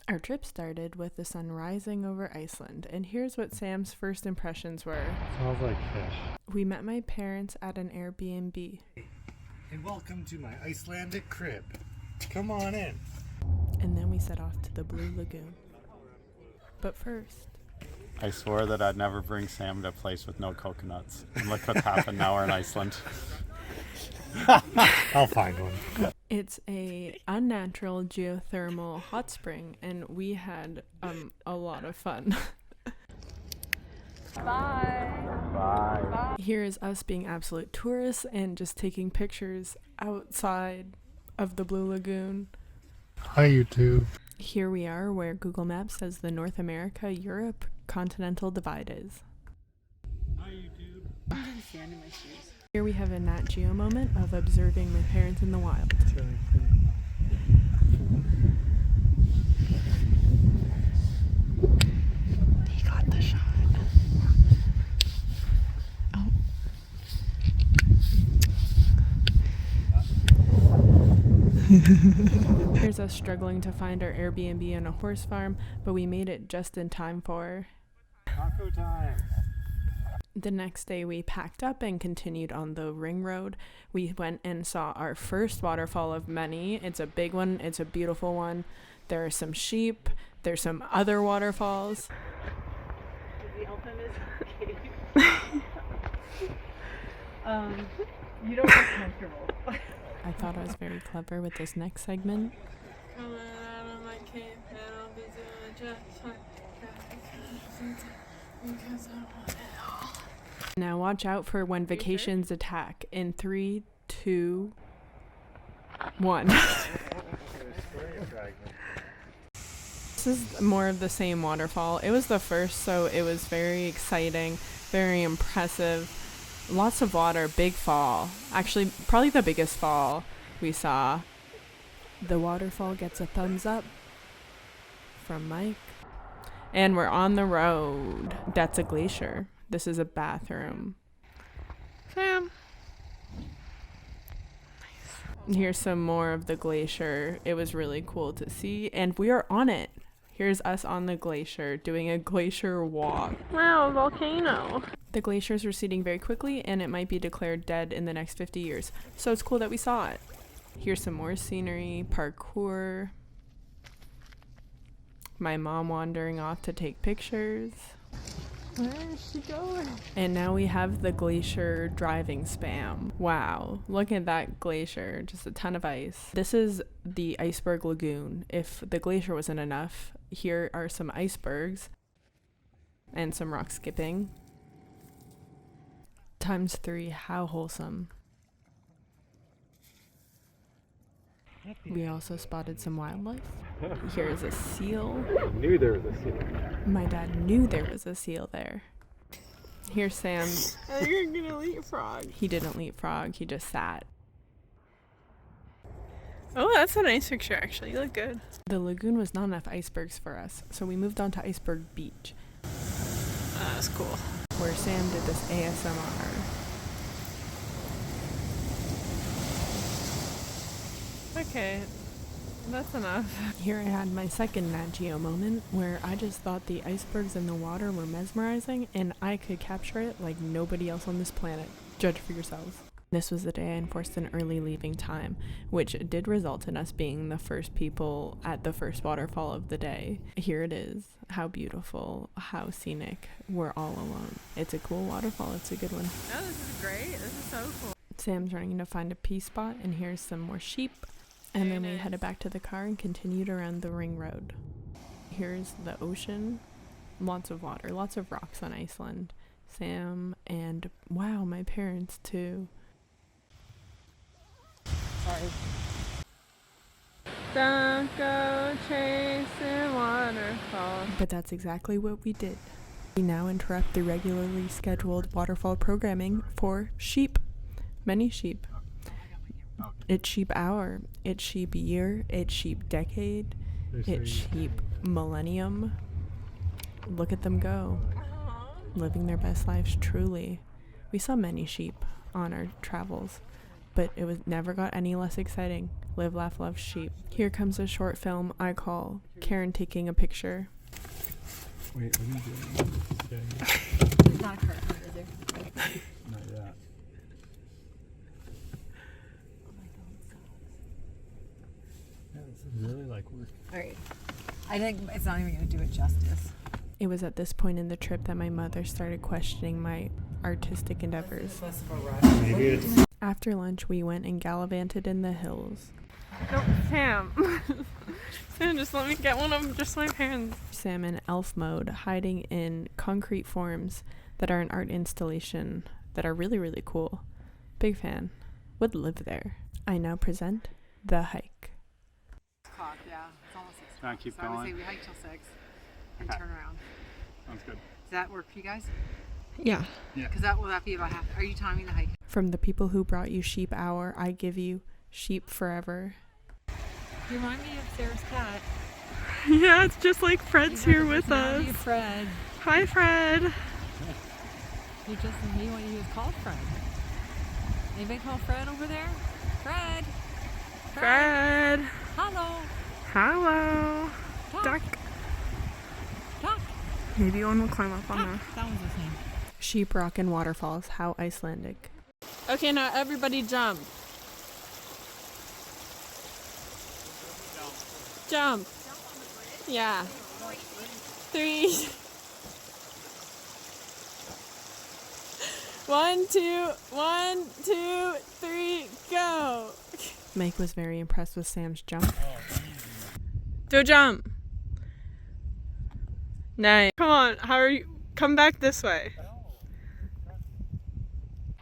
Our trip started with the sun rising over Iceland, and here's what Sam's first impressions were. Smells like fish. We met my parents at an Airbnb. And welcome to my Icelandic crib. Come on in. And then we set off to the Blue Lagoon. But first, I swore that I'd never bring Sam to a place with no coconuts. And look what's happened now we're in Iceland. I'll find one. it's a unnatural geothermal hot spring, and we had a lot of fun. Bye. Bye. Here is us being absolute tourists and just taking pictures outside of the Blue Lagoon. Hi, YouTube. Here we are where Google Maps says the North America-Europe continental divide is. Hi, YouTube. I'm getting sand in my shoes. Here we have a Nat Geo moment of observing my parents in the wild. It's really pretty. He got the shot. Oh. Here's us struggling to find our Airbnb on a horse farm, but we made it just in time for Taco time. the next day. We packed up and continued on the ring road. We went and saw our first waterfall of many. It's a big one. It's a beautiful one. There are some sheep. There's some other waterfalls. The elephant is okay. You don't look comfortable. I thought I was very clever with this next segment. Now watch out for when vacations attack. In 3, 2, 1. This is more of the same waterfall. It was the first, so it was very exciting, very impressive. Lots of water, big fall. Actually, probably the biggest fall we saw. The waterfall gets a thumbs up from Mike. And we're on the road. That's a glacier. This is a bathroom. Sam. Here's some more of the glacier. It was really cool to see. And we are on it. Here's us on the glacier doing a glacier walk. Wow, a volcano. The glacier is receding very quickly, and it might be declared dead in the next 50 years. So it's cool that we saw it. Here's some more scenery, parkour. My mom wandering off to take pictures. Where is she going? And now we have the glacier driving spam. Wow, look at that glacier, just a ton of ice. This is the iceberg lagoon. If the glacier wasn't enough, here are some icebergs and some rock skipping. ×3, how wholesome. We also spotted some wildlife. Here's a seal. I knew there was a seal. My dad knew there was a seal there. Here's Sam. Oh, you're gonna leapfrog. He didn't leapfrog, he just sat. Oh, that's a nice picture, actually. You look good. The lagoon was not enough icebergs for us, so we moved on to Iceberg Beach, That's cool. where Sam did this ASMR. Okay, that's enough. Here I had my second Nat Geo moment, where I just thought the icebergs in the water were mesmerizing, and I could capture it like nobody else on this planet. Judge for yourselves. This was the day I enforced an early leaving time, which did result in us being the first people at the first waterfall of the day. Here it is. How beautiful, how scenic. We're all alone. It's a cool waterfall. It's a good one. Oh, this is great. This is so cool. Sam's running to find a pee spot, and here's some more sheep. And then we Very headed back to the car and continued around the ring road. Here's the ocean. Lots of water, lots of rocks on Iceland. Sam and, wow, my parents too. Sorry. Don't go chasing waterfalls. But that's exactly what we did. We now interrupt the regularly scheduled waterfall programming for sheep. Many sheep. It's sheep hour, it's sheep year, it's sheep decade, it's sheep millennium. Look at them go, living their best lives truly. We saw many sheep on our travels, but it was never got any less exciting. Live, laugh, love sheep. Here comes a short film I call Karen Taking a Picture. Wait, what are you doing? There's not a curtain, is there? Not yet. Oh my god, it sucks. Yeah, this is really like work. Alright. I think it's not even going to do it justice. It was at this point in the trip that my mother started questioning my artistic endeavors. Less of a rush. Maybe it's After lunch, we went and gallivanted in the hills. No, Sam. Sam, just let me get one of just my hands. Sam in elf mode, hiding in concrete forms that are an art installation that are really, really cool. Big fan. Would live there. I now present the hike. O'clock, yeah. It's almost 6 Wanna o'clock. keep so I would say going? we hike till 6 and Okay. turn around. Sounds good. Does that work for you guys? Yeah. Because will that be about half? Are you timing the hike? From the people who brought you sheep hour, I give you sheep forever. You remind me of Sarah's cat. Yeah, it's just like Fred's here with us. Fred. Hi, Fred. He was called Fred. Anybody call Fred over there? Fred. Fred. Hello. Hello. Talk. Duck. Talk. Maybe one will climb up on Talk. That was his name. Sheep, rock, and waterfalls. How Icelandic. the. Okay, now everybody jump. Jump. Yeah. 3. 1, 2, 1, 2, 3, go. Mike was very impressed with Sam's jump. Do a jump. Nice. Come on, how are you? Come back this way.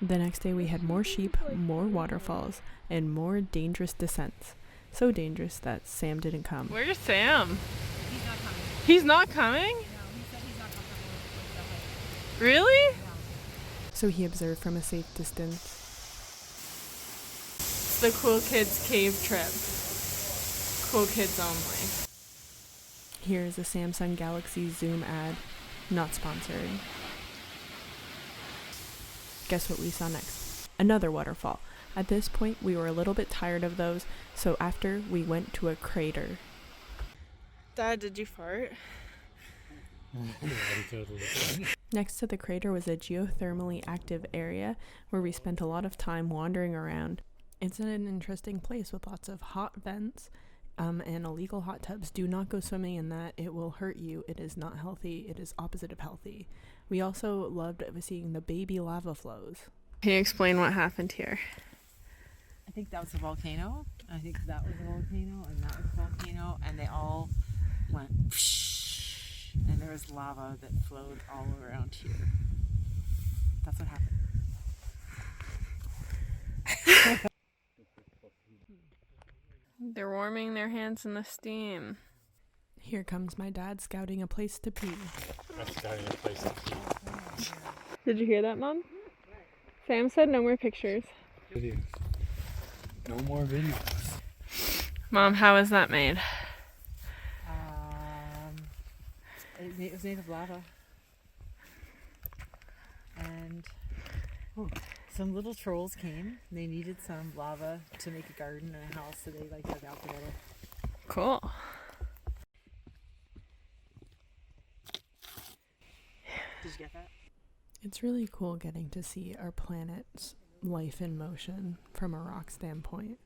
The next day we had more sheep, more waterfalls, and more dangerous descents. So dangerous that Sam didn't come. Where's Sam? He's not coming. He's not coming? No, he said he's not comfortable with the hike. Really? So he observed from a safe distance. It's the Cool Kids Cave trip. Cool Kids only. Here is a Samsung Galaxy Zoom ad, not sponsored. Guess what we saw next? Another waterfall. At this point, we were a little bit tired of those, so after we went to a crater. Dad, did you fart? Next to the crater was a geothermally active area where we spent a lot of time wandering around. It's an interesting place with lots of hot vents and illegal hot tubs. Do not go swimming in that. It will hurt you. It is not healthy. It is opposite of healthy. We also loved seeing the baby lava flows. Can you explain what happened here? I think that was a volcano. I think that was a volcano, and that was a volcano, and they all went psh, and there was lava that flowed all around here. That's what happened. They're warming their hands in the steam. Here comes my dad scouting a place to pee. That's starting a place to pee. Did you hear that, Mom? Sam said no more pictures. Videos. No more videos. Mom, how is that made? It was made of lava, and some little trolls came. They needed some lava to make a garden and a house, so they dug out together. Cool. Did you get that? It's really cool getting to see our planet's life in motion from a rock standpoint.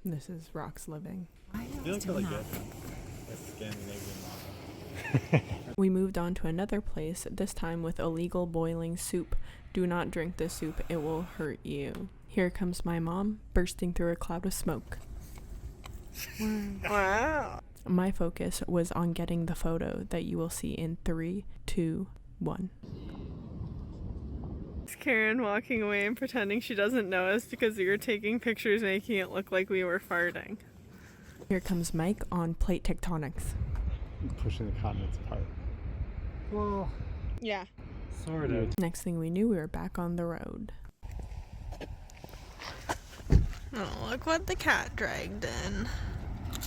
This is rocks living. I Feels really good. It's Scandinavian lava. We moved on to another place, this time with illegal boiling soup. Do not drink the soup, it will hurt you. Here comes my mom, bursting through a cloud of smoke. Wow. My focus was on getting the photo that you will see in 3, 2, 1. It's Karen walking away and pretending she doesn't know us because we were taking pictures making it look like we were farting. Here comes Mike on plate tectonics. Pushing the continents apart. well, Yeah. sort of. Next thing we knew, we were back on the road. Oh, look what the cat dragged in.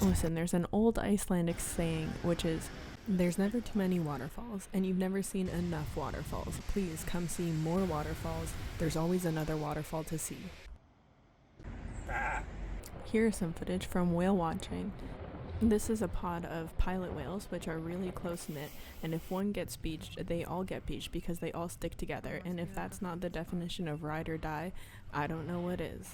Listen, there's an old Icelandic saying, which is, there's never too many waterfalls, and you've never seen enough waterfalls. Please come see more waterfalls. There's always another waterfall to see. Here's some footage from whale watching. This is a pod of pilot whales, which are really close-knit, and if one gets beached, they all get beached because they all stick together, and if that's not the definition of ride or die, I don't know what is.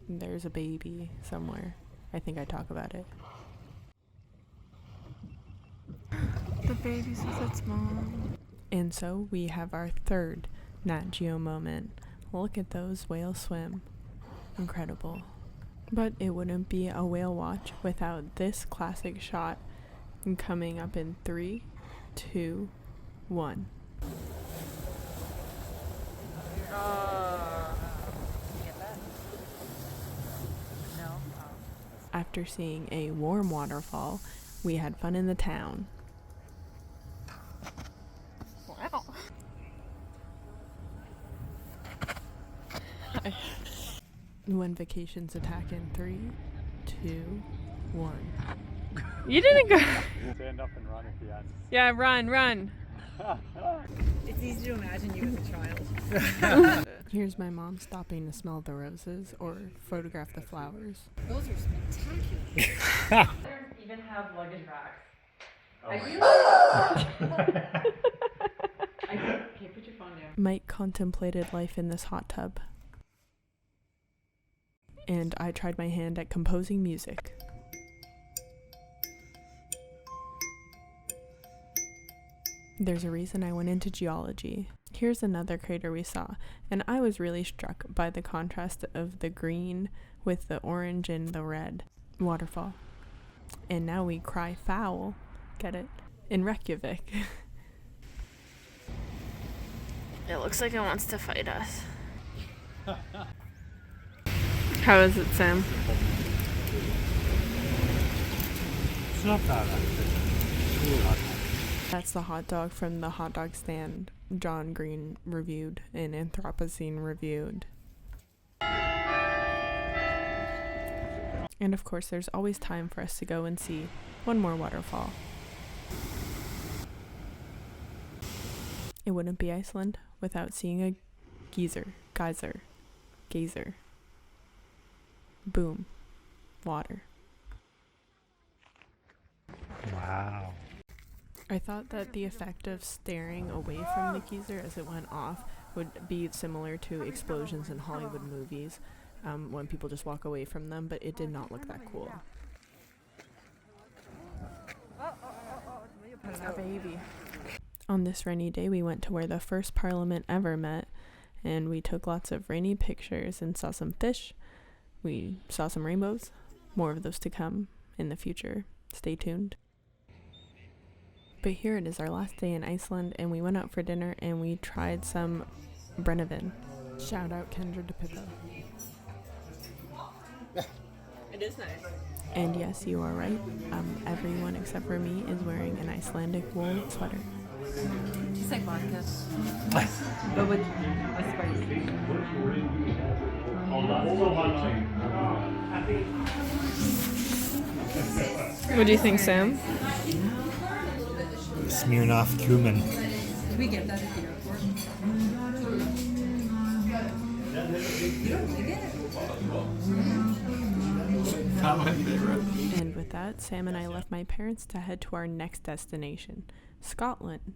There's a baby somewhere. I think I talk about it. The baby's with its mom. And so we have our third Nat Geo moment. Look at those whales swim. Incredible. But it wouldn't be a whale watch without this classic shot coming up in 3, 2, 1. After seeing a warm waterfall, we had fun in the town. Wow. When vacations attack in 3, 2, 1. You didn't go. Stand up and run at the end. Yeah, run. It's easy to imagine you as a child. Here's my mom stopping to smell the roses or photograph the flowers. Those are spectacular. Even have luggage racks. Okay, put your phone down. Mike contemplated life in this hot tub. And I tried my hand at composing music. There's a reason I went into geology. Here's another crater we saw, and I was really struck by the contrast of the green with the orange and the red waterfall. And now we cry foul, get it? In Reykjavik. It looks like it wants to fight us. How is it, Sam? It's not bad, actually. Really hot. That's the hot dog from the hot dog stand John Green reviewed and Anthropocene reviewed. And of course, there's always time for us to go and see one more waterfall. It wouldn't be Iceland without seeing a geyser. Boom. Water. Wow. I thought that the effect of staring away from the geyser as it went off would be similar to explosions in Hollywood movies, when people just walk away from them, but it did not look that cool. A baby. On this rainy day, we went to where the first parliament ever met, and we took lots of rainy pictures and saw some fish. We saw some rainbows. More of those to come in the future. Stay tuned. But here it is, our last day in Iceland, and we went out for dinner and we tried some Brennivin. Shout out Kendra DePippo. It is nice. And yes, you are right. Everyone except for me is wearing an Icelandic wool sweater. It's like vodka. But with a spice. What do you think, Sam? Smirnoff cumin. Did we get that at the airport? You don't like it? Not my favorite. And with that, Sam and I left my parents to head to our next destination, Scotland.